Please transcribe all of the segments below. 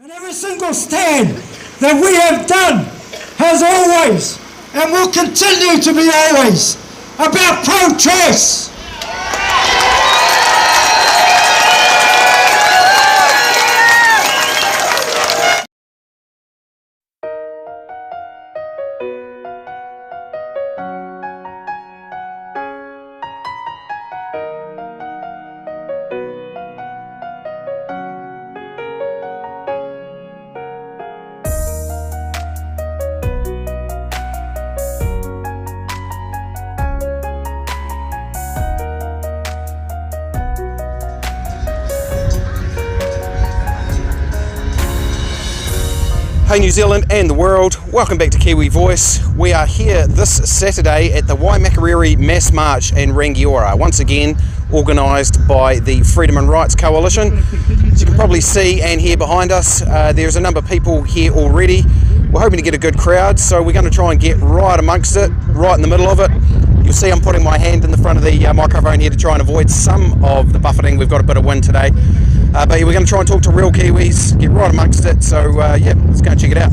And every single stand that we have done has always, and will continue to be always, about pro-choice. Hey New Zealand and the world, welcome back to Kiwi Voice. We are here this Saturday at the Waimakariri Mass March in Rangiora, once again organised by the Freedom and Rights Coalition. As you can probably see and hear behind us, there's a number of people here already. We're hoping to get a good crowd, so we're going to try and get right amongst it, right in the middle of it. You'll see I'm putting my hand in the front of the microphone here to try and avoid some of the buffeting. We've got a bit of wind today. But we're going to try and talk to real Kiwis, get right amongst it, so yeah, let's go and check it out.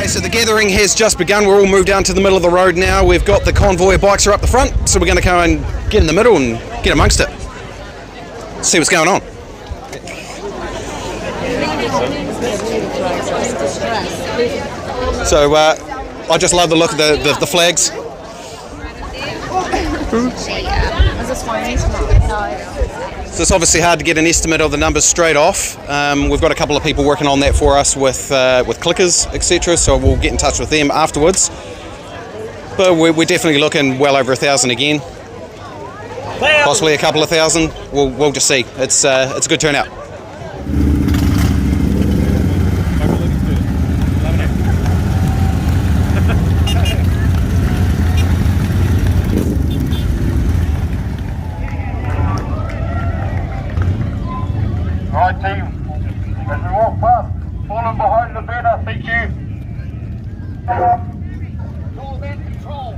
So the gathering has just begun. We're all moved down to the middle of the road now. We've got the convoy of bikes are up the front, so we're going to go and get in the middle and get amongst it. See what's going on. So I just love the look of the flags. So it's obviously hard to get an estimate of the numbers straight off. We've got a couple of people working on that for us with clickers, etc. So we'll get in touch with them afterwards. But we're definitely looking well over 1,000 again, possibly a couple of thousand. We'll just see. It's a good turnout. Right team, as we walk past, falling behind the banner, thank you. Control man, control.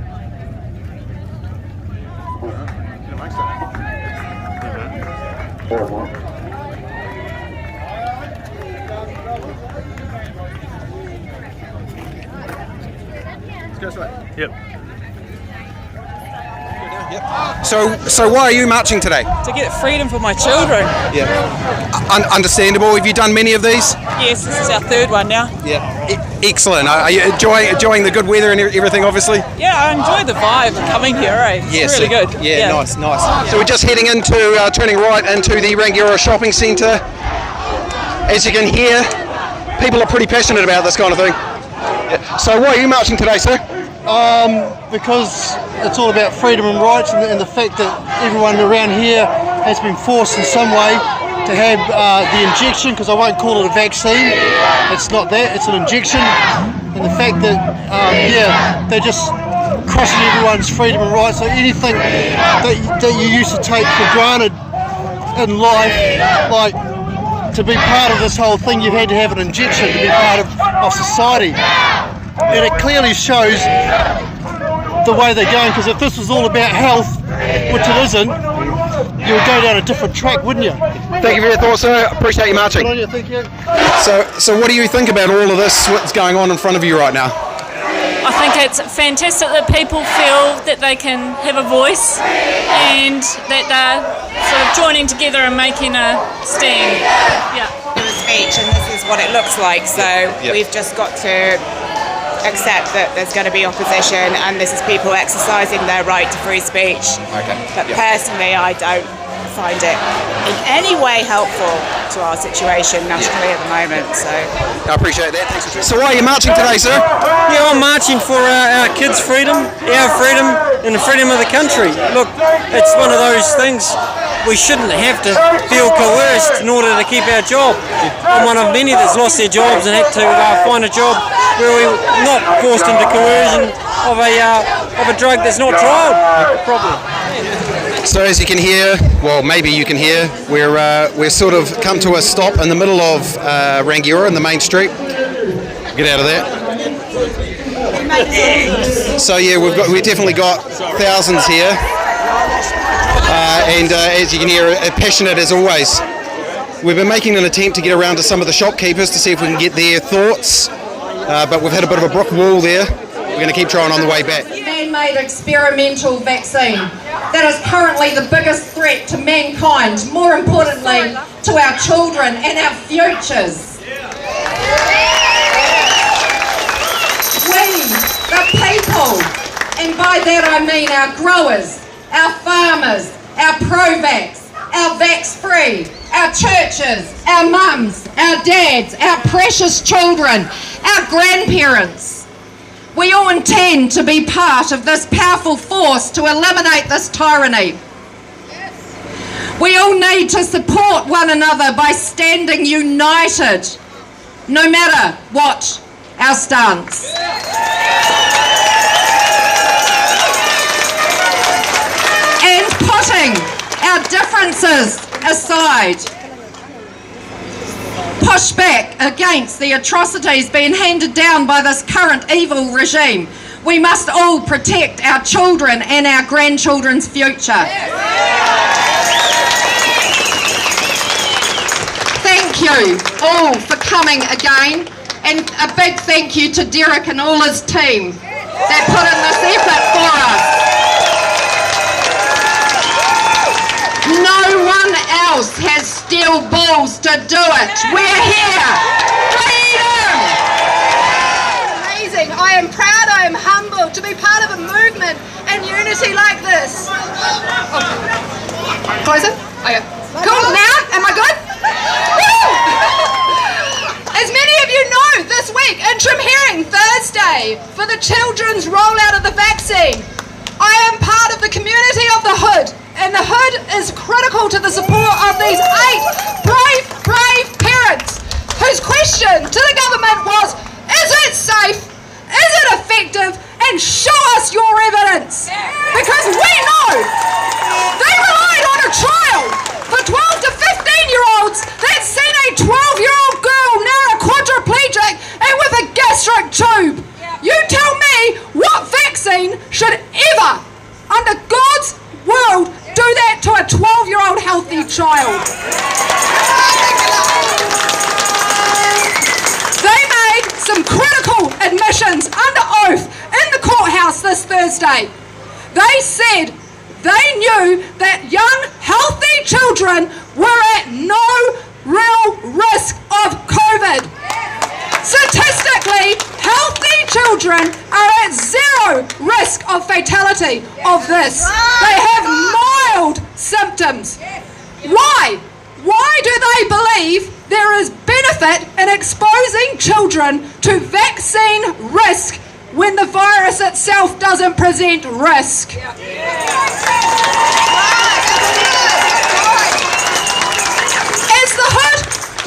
Let's go this way. Yep. So why are you marching today? To get freedom for my children. Yeah. Understandable. Have you done many of these? Yes, this is our third one now. Yeah. Excellent. Are you enjoying the good weather and everything, obviously? Yeah, I enjoy the vibe of coming here, eh? It's Yes. really good. Yeah, nice. So we're just heading into, turning right into the Rangiora shopping centre. As you can hear, people are pretty passionate about this kind of thing. Yeah. So why are you marching today, sir? Because it's all about freedom and rights, and the fact that everyone around here has been forced in some way to have the injection, because I won't call it a vaccine, it's not that, it's an injection, and the fact that they're just crushing everyone's freedom and rights. So anything that you used to take for granted in life, like to be part of this whole thing, you've had to have an injection to be part of society. And it clearly shows the way they're going, because if this was all about health, which it isn't, you would go down a different track, wouldn't you? Thank you for your thoughts, sir. Appreciate you marching. Good on you, thank you. So what do you think about all of this, what's going on in front of you right now? think it's fantastic that people feel that they can have a voice and that they're sort of joining together and making a stand. Yeah. Speech, and this is what it looks like, so we've just got to accept that there's going to be opposition, and this is people exercising their right to free speech. But personally, I don't find it in any way helpful to our situation nationally at the moment. So I appreciate that. Thanks. So why are you marching today, sir? Yeah, I'm marching for our kids' freedom, our freedom, and the freedom of the country. Look, it's one of those things. We shouldn't have to feel coerced in order to keep our job. I'm one of many that's lost their jobs and had to find a job where we're not forced into coercion of a drug that's not trialled properly. So as you can hear, well maybe you can hear, we're sort of come to a stop in the middle of Rangiora in the main street. Get out of there. So yeah, we've definitely got thousands here, and as you can hear, passionate as always. We've been making an attempt to get around to some of the shopkeepers to see if we can get their thoughts, but we've had a bit of a brick wall there. We're going to keep trying on the way back. Man-made experimental vaccine that is currently the biggest threat to mankind, more importantly to our children and our futures. We, the people, and by that I mean our growers, our farmers, our pro-vax, our vax-free, our churches, our mums, our dads, our precious children, our grandparents. We all intend to be part of this powerful force to eliminate this tyranny. We all need to support one another by standing united, no matter what our stance. And putting our differences aside. Push back against the atrocities being handed down by this current evil regime. We must all protect our children and our grandchildren's future. Thank you all for coming again, and a big thank you to Derek and all his team that put in this effort for us. No one else has steel balls to do it. We're here. Freedom! Amazing. I am proud, I am humbled to be part of a movement and unity like this. Oh. Close it? Okay. Cool. Now, am I good? Woo! As many of you know, this week, interim hearing Thursday for the children's rollout of the vaccine. I am part of the community of the Hood, and the Hood is critical to the support of these 8 brave parents whose question to the government was, is it safe, is it effective, and show us your evidence. Because we know they relied on a trial for 12 to 15-year-olds that's seen a 12-year-old girl now a quadriplegic and with a gastric tube. You tell me what vaccine should ever, under God's world, do that to a 12-year-old healthy child. They made some critical admissions under oath in the courthouse this Thursday. They said they knew that young, healthy children were at no real risk of COVID. Statistically, healthy children are at 0 risk of fatality of this. They have mild symptoms. Why? Why do they believe there is benefit in exposing children to vaccine risk when the virus itself doesn't present risk? As the Hood,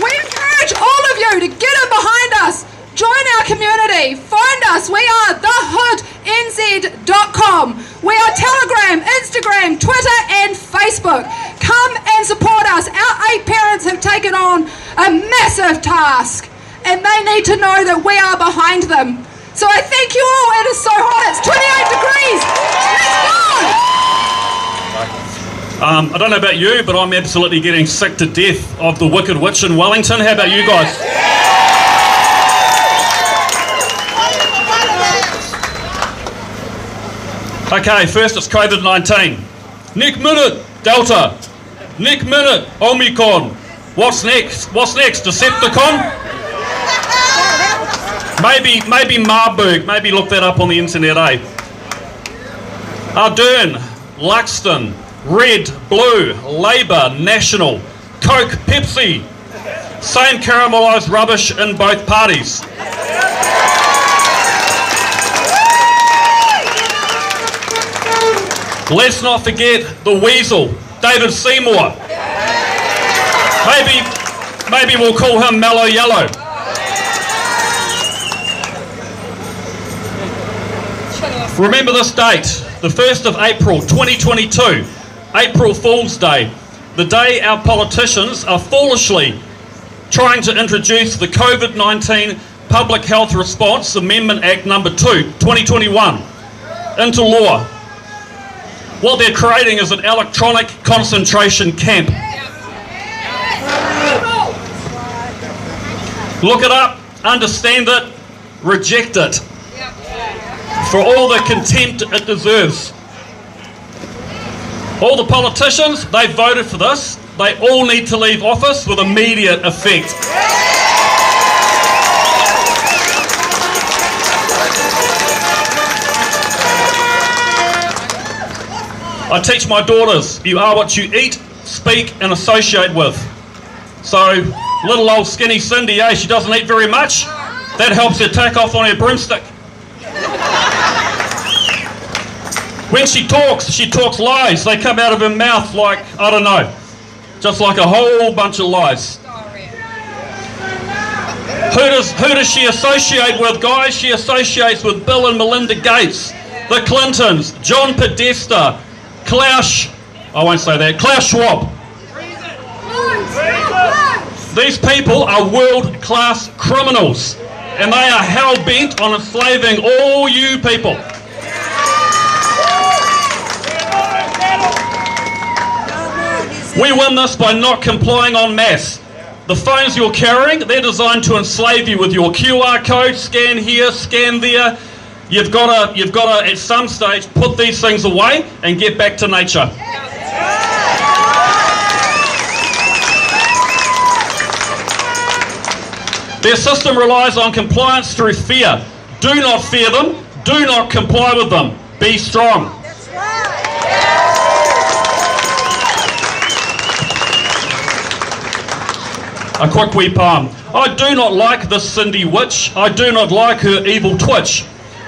we encourage all of you to get in behind us. Join our community. Find us. We are thehoodnz.com. We are Telegram, Instagram, Twitter and Facebook. Come and support us. Our 8 parents have taken on a massive task and they need to know that we are behind them. So I thank you all. It is so hot. It's 28 degrees. Let's go. I don't know about you, but I'm absolutely getting sick to death of the Wicked Witch in Wellington. How about you guys? Okay, first it's COVID-19. Nick minute, Delta. Nick minute, Omicron. What's next? What's next? Decepticon? Maybe Marburg. Maybe look that up on the internet, eh? Ardern, Luxton, Red, Blue, Labour, National, Coke, Pepsi. Same caramelised rubbish in both parties. Let's not forget the weasel, David Seymour. Maybe we'll call him Mellow Yellow. Remember this date, the 1st of April 2022, April Fool's Day, the day our politicians are foolishly trying to introduce the COVID-19 Public Health Response Amendment Act number 2, 2021 into law. What they're creating is an electronic concentration camp. Look it up, understand it, reject it. For all the contempt it deserves. All the politicians, they voted for this. They all need to leave office with immediate effect. I teach my daughters, you are what you eat, speak and associate with. So, little old skinny Cindy, she doesn't eat very much. That helps her take off on her broomstick. When she talks lies. They come out of her mouth like, I don't know, just like a whole bunch of lies. Who does she associate with, guys? She associates with Bill and Melinda Gates, the Clintons, John Podesta, Klaus Schwab. These people are world-class criminals, and they are hell-bent on enslaving all you people. We win this by not complying en masse. The phones you're carrying, they're designed to enslave you with your QR code, scan here, scan there. You've got to, at some stage, put these things away and get back to nature. Their system relies on compliance through fear. Do not fear them. Do not comply with them. Be strong. A quick wee poem. I do not like this Cindy witch. I do not like her evil twitch.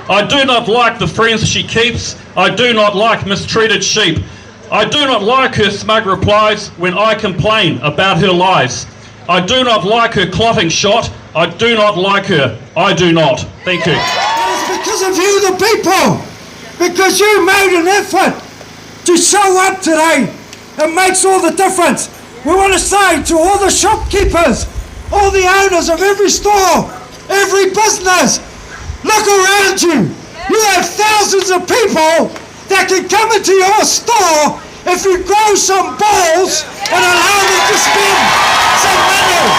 I do not like the friends she keeps. I do not like mistreated sheep. I do not like her smug replies when I complain about her lies. I do not like her clotting shot. I do not like her. I do not. Thank you. It's because of you, the people. Because you made an effort to show up today. It makes all the difference. We want to say to all the shopkeepers, all the owners of every store, every business, look around you. You have thousands of people that can come into your store if you grow some balls and allow them to spend some money.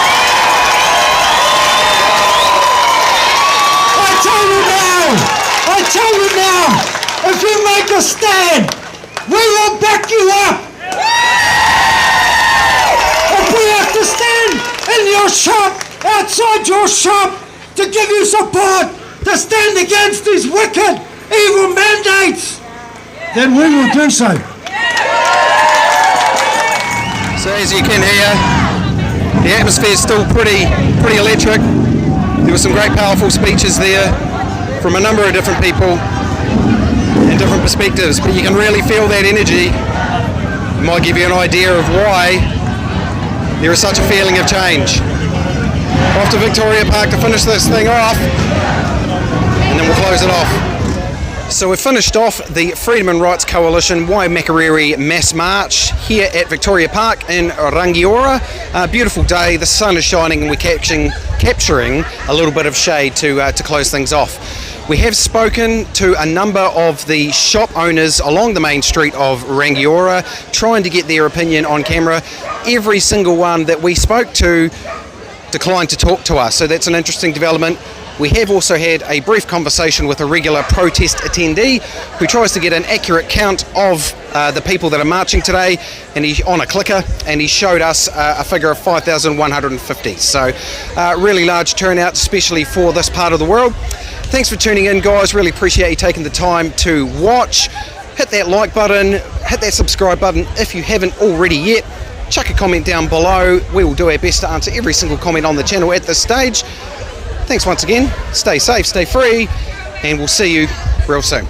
I tell you now, if you make a stand, we will back you up. If we have to stand in your shop, outside your shop, to give you support, to stand against these wicked, evil mandates, then we will do so. So as you can hear, the atmosphere is still pretty electric. There were some great powerful speeches there from a number of different people and different perspectives, but you can really feel that energy. It might give you an idea of why there is such a feeling of change. Off to Victoria Park to finish this thing off, and then we'll close it off. So we've finished off the Freedom and Rights Coalition Waimakariri Mass March here at Victoria Park in Rangiora. Beautiful day, the sun is shining and we're capturing a little bit of shade to close things off. We have spoken to a number of the shop owners along the main street of Rangiora, trying to get their opinion on camera. Every single one that we spoke to declined to talk to us, so that's an interesting development. We have also had a brief conversation with a regular protest attendee who tries to get an accurate count of the people that are marching today, and he on a clicker, and he showed us a figure of 5,150. So really large turnout, especially for this part of the world. Thanks for tuning in, guys. Really appreciate you taking the time to watch. Hit that like button, hit that subscribe button if you haven't already yet. Chuck a comment down below. We will do our best to answer every single comment on the channel at this stage. Thanks once again. Stay safe, stay free, and we'll see you real soon.